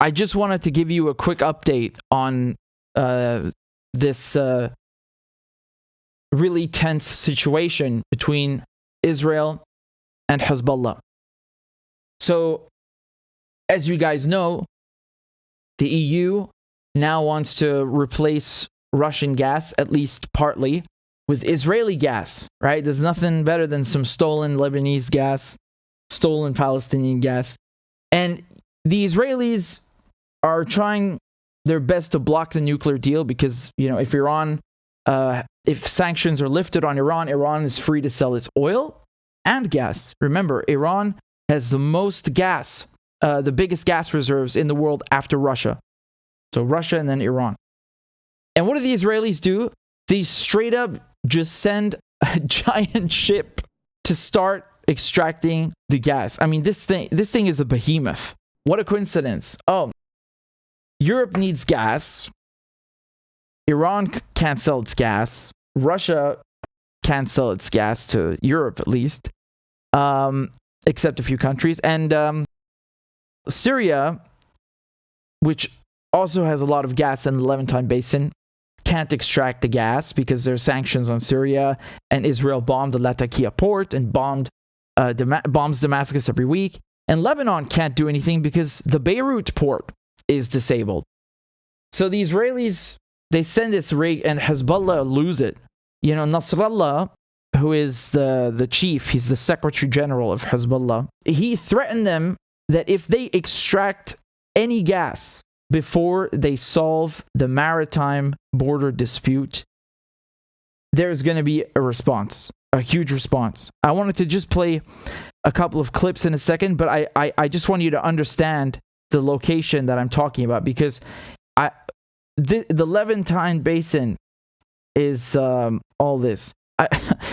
I just wanted to give you a quick update on this really tense situation between Israel and Hezbollah. So, as you guys know, the EU now wants to replace Russian gas, at least partly, with Israeli gas, right? There's nothing better than some stolen Lebanese gas, stolen Palestinian gas. And the Israelis are trying their best to block the nuclear deal because, if sanctions are lifted on Iran, Iran is free to sell its oil and gas. Remember, Iran has the most gas, the biggest gas reserves in the world after Russia. So Russia and then Iran. And what do the Israelis do? They straight up just send a giant ship to start extracting the gas. I mean, this thing is a behemoth. What a coincidence. Oh, Europe needs gas. Iran can't sell its gas. Russia can't sell its gas to Europe, at least, except a few countries. And Syria, which also has a lot of gas in the Levantine Basin, can't extract the gas because there are sanctions on Syria, and Israel bombed the Latakia port and bombs Damascus every week. And Lebanon can't do anything because the Beirut port is disabled. So the Israelis, they send this rig, and Hezbollah lose it. Nasrallah, who is the chief, he's the Secretary General of Hezbollah, he threatened them that if they extract any gas before they solve the maritime border dispute, there's going to be a response, a huge response. I wanted to just play a couple of clips in a second, but I just want you to understand the location that I'm talking about, because the Levantine Basin is all this.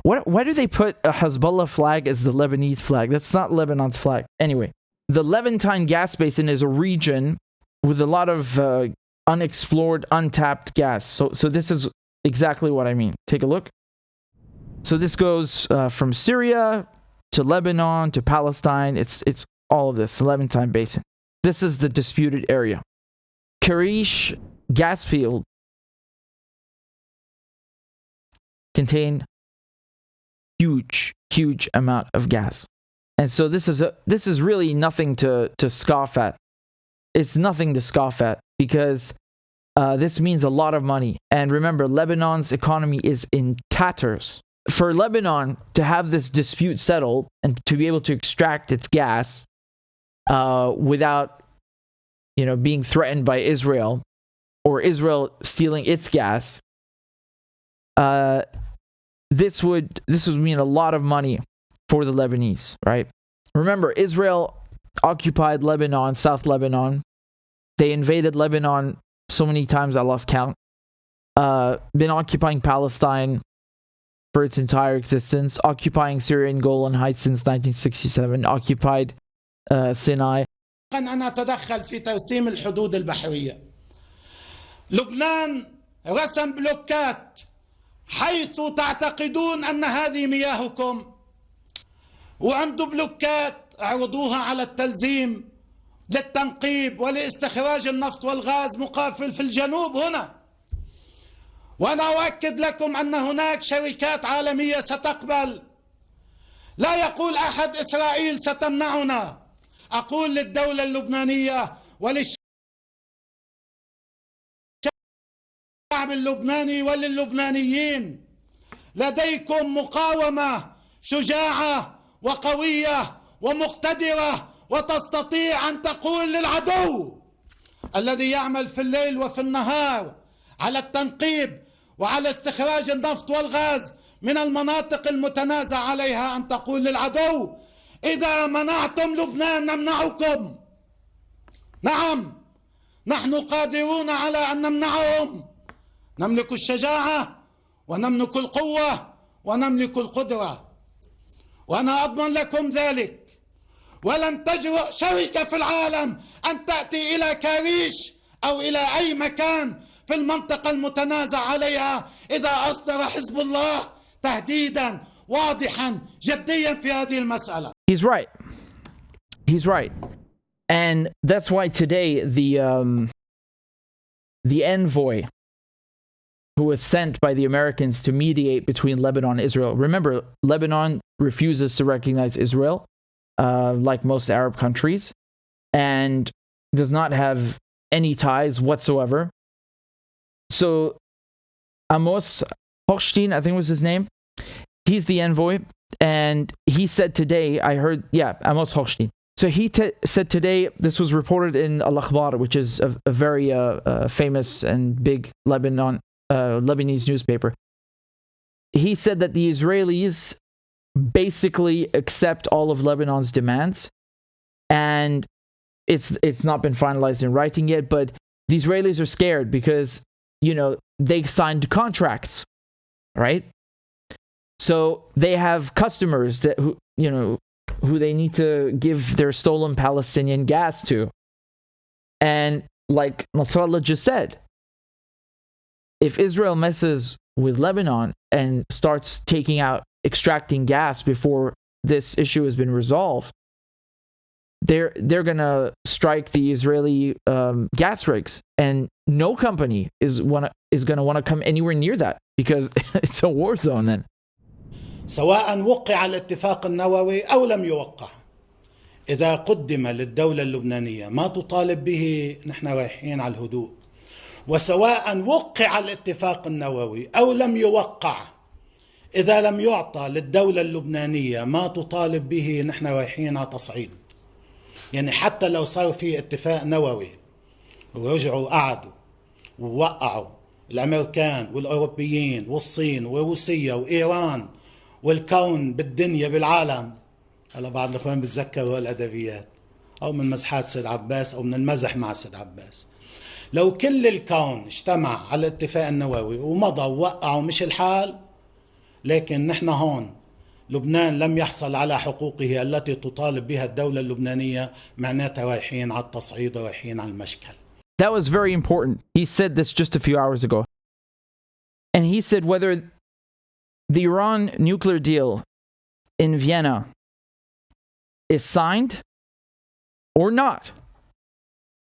Why do they put a Hezbollah flag as the Lebanese flag? That's not Lebanon's flag. Anyway, the Levantine gas basin is a region with a lot of unexplored, untapped gas. So this is exactly what I mean. Take a look. So this goes from Syria to Lebanon to Palestine. It's all of this, the Levantine Basin. This is the disputed area. Karish gas field contain huge amount of gas. And so this is really nothing to scoff at. It's nothing to scoff at because this means a lot of money. And remember, Lebanon's economy is in tatters. For Lebanon to have this dispute settled and to be able to extract its gas without being threatened by Israel or Israel stealing its gas, this would mean a lot of money for the Lebanese, right? Remember, Israel occupied Lebanon, South Lebanon. They invaded Lebanon so many times I lost count. Been occupying Palestine for its entire existence, occupying Syria and Golan Heights since 1967, occupied Sinai. أن أتدخل في ترسيم الحدود البحرية. لبنان رسم بلوكات حيث تعتقدون أن هذه مياهكم، وعنده بلوكات عرضوها على التلزيم للتنقيب ولاستخراج النفط والغاز مقافل في الجنوب هنا. وأنا أؤكد لكم أن هناك شركات عالمية ستقبل. لا يقول أحد إسرائيل ستمنعنا. أقول للدولة اللبنانية وللشعب اللبناني وللبنانيين، لديكم مقاومة شجاعة وقوية ومقتدرة، وتستطيع أن تقول للعدو الذي يعمل في الليل وفي النهار على التنقيب وعلى استخراج النفط والغاز من المناطق المتنازع عليها، أن تقول للعدو إذا منعتم لبنان نمنعكم. نعم، نحن قادرون على أن نمنعهم. نملك الشجاعة ونملك القوة ونملك القدرة، وأنا أضمن لكم ذلك. ولن تجرؤ شركة في العالم أن تأتي إلى كاريش أو إلى أي مكان في المنطقة المتنازع عليها إذا أصدر حزب الله تهديدا واضحا جديا في هذه المسألة. He's right. And that's why today the envoy who was sent by the Americans to mediate between Lebanon and Israel. Remember, Lebanon refuses to recognize Israel, like most Arab countries, and does not have any ties whatsoever. So Amos Hochstein, I think was his name, he's the envoy, and he said today, Amos Hochstein. So he said today, this was reported in Al-Akhbar, which is a very famous and big Lebanese newspaper. He said that the Israelis basically accept all of Lebanon's demands, and it's not been finalized in writing yet, but the Israelis are scared because, they signed contracts, right? So they have customers who they need to give their stolen Palestinian gas to. And like Nasrallah just said, if Israel messes with Lebanon and starts extracting gas before this issue has been resolved, they're gonna strike the Israeli gas rigs, and no company is gonna want to come anywhere near that because it's a war zone then. سواء وقع الاتفاق النووي أو لم يوقع، إذا قدم للدولة اللبنانية ما تطالب به نحن رايحين على الهدوء، وسواء وقع الاتفاق النووي أو لم يوقع، إذا لم يعطى للدولة اللبنانية ما تطالب به نحن رايحين على تصعيد. يعني حتى لو صار في اتفاق نووي ورجعوا قعدوا ووقعوا الأمريكان والأوروبيين والصين وروسيا وإيران والكون بالدنيا بالعالم، هلا بعض الأخوان بتذكروا الأدبيات أو من مزحات سيد عباس أو من المزح مع سيد عباس، لو كل الكون اجتمع على الاتفاق النووي ومضى ووقعوا مش الحال، لكن نحن هون لبنان لم يحصل على حقوقه التي تطالب بها الدولة اللبنانية، معناتها رايحين على التصعيد ورايحين على المشكل. That was very important. He said this just a few hours ago. And he said whether the Iran nuclear deal in Vienna is signed or not,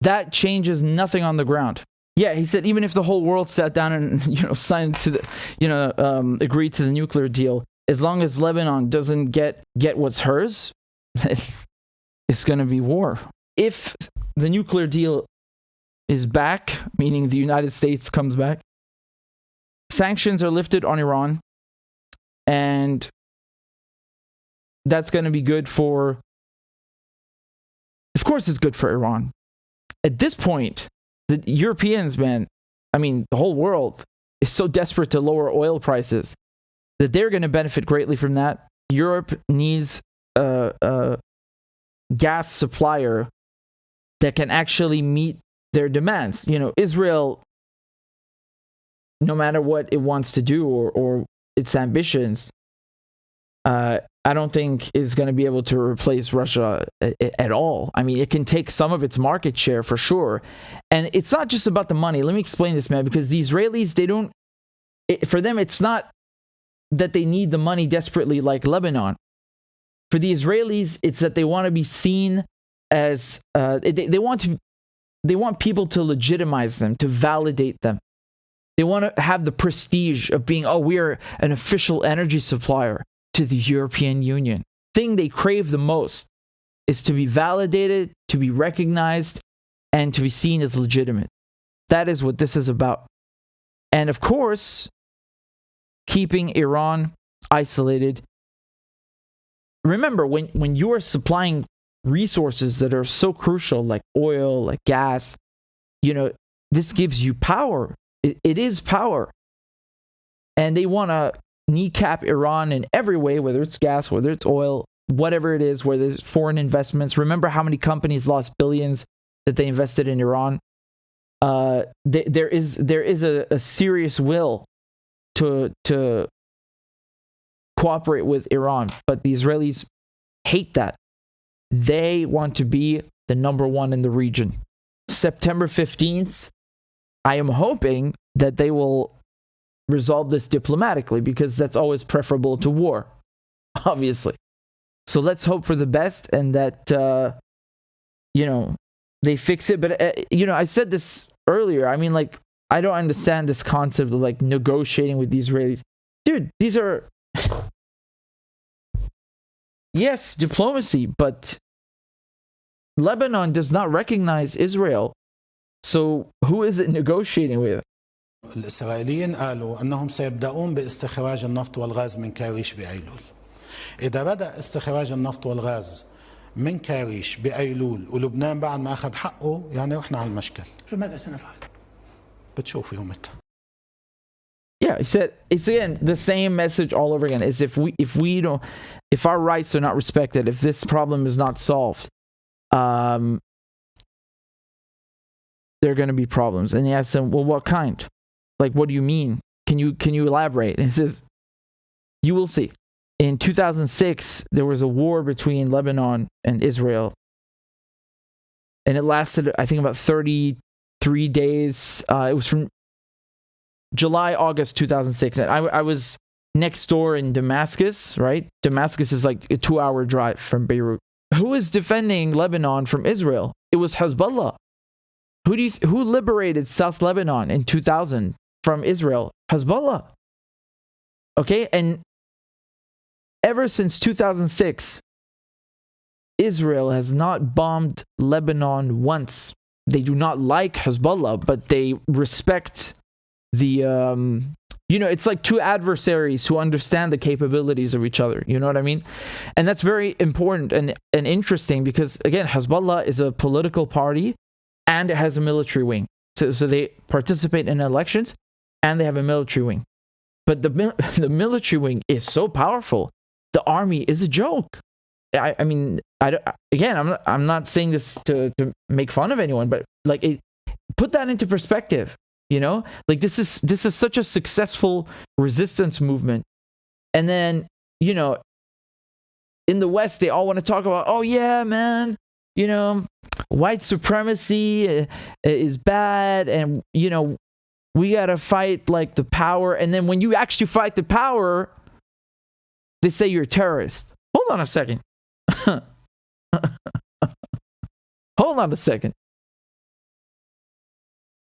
that changes nothing on the ground. Yeah, he said even if the whole world sat down and signed to the agreed to the nuclear deal, as long as Lebanon doesn't get what's hers, it's going to be war. If the nuclear deal is back, meaning the United States comes back, sanctions are lifted on Iran, and that's going to be good for, of course it's good for Iran. At this point, the Europeans, the whole world is so desperate to lower oil prices that they're going to benefit greatly from that. Europe needs a gas supplier that can actually meet their demands. Israel, no matter what it wants to do or its ambitions, I don't think is going to be able to replace Russia at all. It can take some of its market share for sure. And it's not just about the money. Let me explain this, man, because the Israelis, for them, it's not that they need the money desperately like Lebanon. For the Israelis, it's that they want to be seen as, they want people to legitimize them, to validate them. They want to have the prestige of being, we're an official energy supplier to the European Union. The thing they crave the most is to be validated, to be recognized, and to be seen as legitimate. That is what this is about. And of course, keeping Iran isolated. Remember, when you are supplying resources that are so crucial, like oil, like gas, this gives you power. It is power. And they want to kneecap Iran in every way, whether it's gas, whether it's oil, whatever it is, whether it's foreign investments. Remember how many companies lost billions that they invested in Iran? There is a serious will to cooperate with Iran, but the Israelis hate that. They want to be the number one in the region. September 15th, I am hoping that they will resolve this diplomatically, because that's always preferable to war, obviously. So let's hope for the best, and that they fix it. But I said this earlier. I mean, like, I don't understand this concept of like negotiating with the Israelis. Dude, these are yes, diplomacy, but Lebanon does not recognize Israel. So who is it negotiating with? الإسرائيليين قالوا أنهم سيبدأون باستخراج النفط والغاز من كاريش بأيلول. إذا بدأ استخراج النفط والغاز من كاريش بأيلول ولبنان بعد ما أخذ حقه، يعني رحنا على المشكل. فماذا سنفعل؟ بتشوفي يومتها. Yeah, he said it's again the same message all over again. Is if our rights are not respected, if this problem is not solved, there are going to be problems. And he asked them, well, what kind? Like, what do you mean? Can you elaborate? And he says, you will see. In 2006, there was a war between Lebanon and Israel, and it lasted, I think, about 33 days. It was from July, August 2006. And I was next door in Damascus, right? Damascus is like a 2-hour drive from Beirut. Who is defending Lebanon from Israel? It was Hezbollah. Who liberated South Lebanon in 2000 from Israel? Hezbollah. Okay, and ever since 2006, Israel has not bombed Lebanon once. They do not like Hezbollah, but they respect the, it's like two adversaries who understand the capabilities of each other. You know what I mean? And that's very important and interesting because, again, Hezbollah is a political party and it has a military wing. So they participate in elections and they have a military wing. But the military wing is so powerful. The army is a joke. I'm not saying this to make fun of anyone, but like, put that into perspective. Like this is such a successful resistance movement. And then, in the West, they all want to talk about, oh yeah, man, white supremacy is bad. And, we got to fight like the power. And then when you actually fight the power, they say you're a terrorist. Hold on a second. Hold on a second.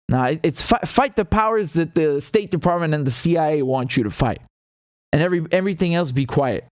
Now, it's fight the powers that the State Department and the CIA want you to fight. And everything else be quiet.